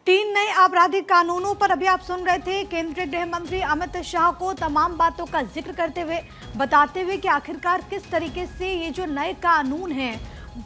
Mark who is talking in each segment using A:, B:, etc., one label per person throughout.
A: तीन नए आपराधिक कानूनों पर अभी आप सुन रहे थे केंद्रीय गृह मंत्री अमित शाह को तमाम बातों का जिक्र करते हुए बताते हुए कि आखिरकार किस तरीके से ये जो नए कानून हैं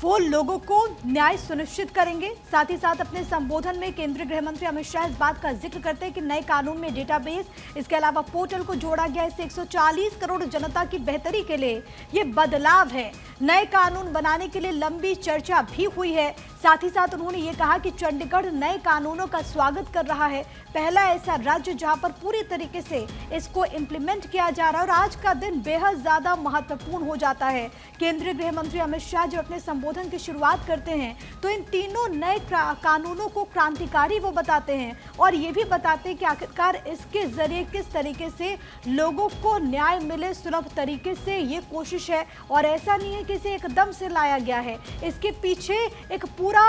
A: वो लोगों को न्याय सुनिश्चित करेंगे। साथ ही साथ अपने संबोधन में केंद्रीय गृह मंत्री अमित शाह इस बात का जिक्र करते हैं कि नए कानून में डेटाबेस, इसके अलावा पोर्टल को जोड़ा गया। इससे 140 करोड़ जनता की बेहतरी के लिए ये बदलाव है। नए कानून बनाने के लिए लंबी चर्चा भी हुई है। साथ ही साथ उन्होंने ये कहा कि चंडीगढ़ नए कानूनों का स्वागत कर रहा है। पहला ऐसा राज्य जहां पर पूरी तरीके से इसको इम्प्लीमेंट किया जा रहा है और आज का दिन बेहद ज्यादा महत्वपूर्ण हो जाता है। केंद्रीय गृह मंत्री अमित शाह जब अपने संबोधन की शुरुआत करते हैं तो इन तीनों नए कानूनों को क्रांतिकारी वो बताते हैं और ये भी बताते हैं कि आखिरकार इसके जरिए किस तरीके से लोगों को न्याय मिले सुलभ तरीके से। ये कोशिश है और ऐसा नहीं है कि इसे एकदम से लाया गया है, इसके पीछे एक पूरा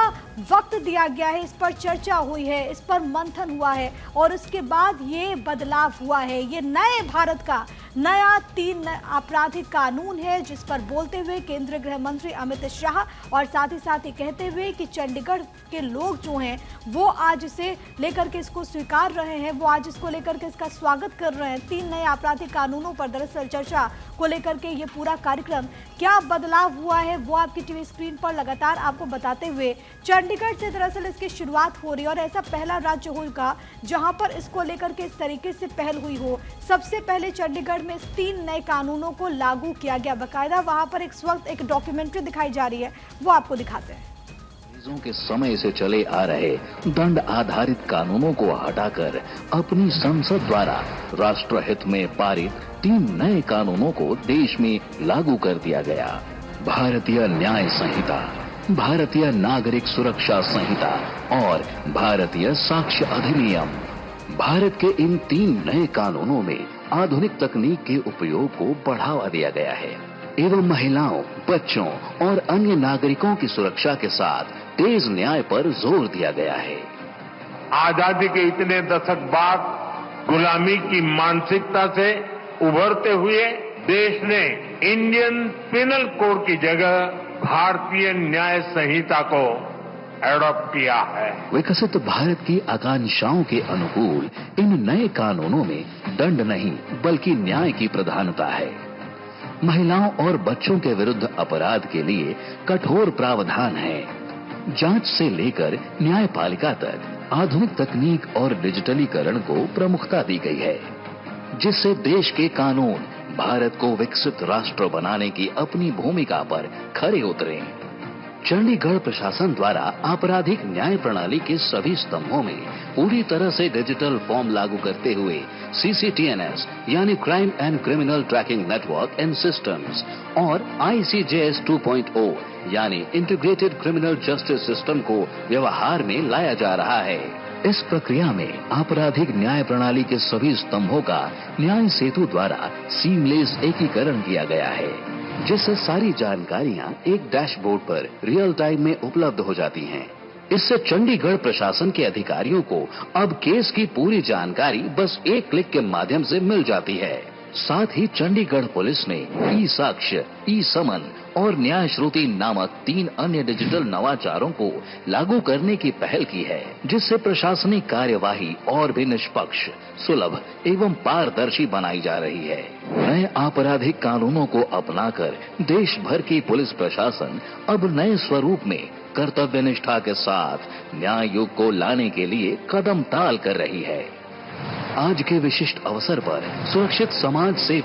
A: वक्त दिया गया है, इस पर चर्चा हुई है, इस पर मंथन हुआ है और उसके बाद ये बदलाव हुआ है। ये नए भारत का नया 3 आपराधिक कानून है जिस पर बोलते हुए केंद्रीय गृह मंत्री अमित शाह और साथ ही साथ ये कहते हुए कि चंडीगढ़ के लोग जो हैं वो आज इसे लेकर के इसको स्वीकार रहे हैं, वो आज इसको लेकर के इसका स्वागत कर रहे हैं। 3 नए आपराधिक कानूनों पर दरअसल चर्चा को लेकर के ये पूरा कार्यक्रम क्या बदलाव हुआ है वो आपकी टीवी स्क्रीन पर लगातार आपको बताते हुए चंडीगढ़ से दरअसल इसकी शुरुआत हो रही है और ऐसा पहला राज्य होगा जहां पर इसको लेकर के इस तरीके से पहल हुई हो। सबसे पहले चंडीगढ़ में इस 3 नए कानूनों को लागू किया गया। बाकायदा वहां पर इस वक्त एक डॉक्यूमेंट्री दिखाई जा रही है, वो आपको दिखाते हैं।
B: के समय से चले आ रहे दंड आधारित कानूनों को हटाकर अपनी संसद द्वारा राष्ट्र हित में पारित 3 नए कानूनों को देश में लागू कर दिया गया। भारतीय न्याय संहिता, भारतीय नागरिक सुरक्षा संहिता और भारतीय साक्ष्य अधिनियम। भारत के इन 3 नए कानूनों में आधुनिक तकनीक के उपयोग को बढ़ावा दिया गया है एवं महिलाओं, बच्चों और अन्य नागरिकों की सुरक्षा के साथ तेज न्याय पर जोर दिया गया है।
C: आजादी के इतने दशक बाद गुलामी की मानसिकता से उभरते हुए देश ने इंडियन पिनल कोड की जगह भारतीय न्याय संहिता को एडॉप्ट किया है।
B: विकसित भारत की आकांक्षाओं के अनुकूल इन नए कानूनों में दंड नहीं बल्कि न्याय की प्रधानता है। महिलाओं और बच्चों के विरुद्ध अपराध के लिए कठोर प्रावधान है। जांच से लेकर न्यायपालिका तक आधुनिक तकनीक और डिजिटलीकरण को प्रमुखता दी गई है, जिससे देश के कानून भारत को विकसित राष्ट्र बनाने की अपनी भूमिका पर खरे उतरे। चंडीगढ़ प्रशासन द्वारा आपराधिक न्याय प्रणाली के सभी स्तंभों में पूरी तरह से डिजिटल फॉर्म लागू करते हुए CCTNS यानी crime and criminal tracking network and systems और ICJS 2.0 यानी इंटीग्रेटेड क्रिमिनल जस्टिस सिस्टम को व्यवहार में लाया जा रहा है। इस प्रक्रिया में आपराधिक न्याय प्रणाली के सभी स्तंभों का न्याय सेतु द्वारा सीमलेस एकीकरण किया गया है, जिससे सारी जानकारियां एक डैशबोर्ड पर रियल टाइम में उपलब्ध हो जाती हैं। इससे चंडीगढ़ प्रशासन के अधिकारियों को अब केस की पूरी जानकारी बस एक क्लिक के माध्यम से मिल जाती है। साथ ही चंडीगढ़ पुलिस ने ई-साक्ष्य, ई-समन और न्याय श्रुति नामक 3 अन्य डिजिटल नवाचारों को लागू करने की पहल की है, जिससे प्रशासनिक कार्यवाही और भी निष्पक्ष, सुलभ एवं पारदर्शी बनाई जा रही है। नए आपराधिक कानूनों को अपनाकर देश भर की पुलिस प्रशासन अब नए स्वरूप में कर्तव्य निष्ठा के साथ न्याय युग को लाने के लिए कदम ताल कर रही है। आज के विशिष्ट अवसर पर सुरक्षित समाज से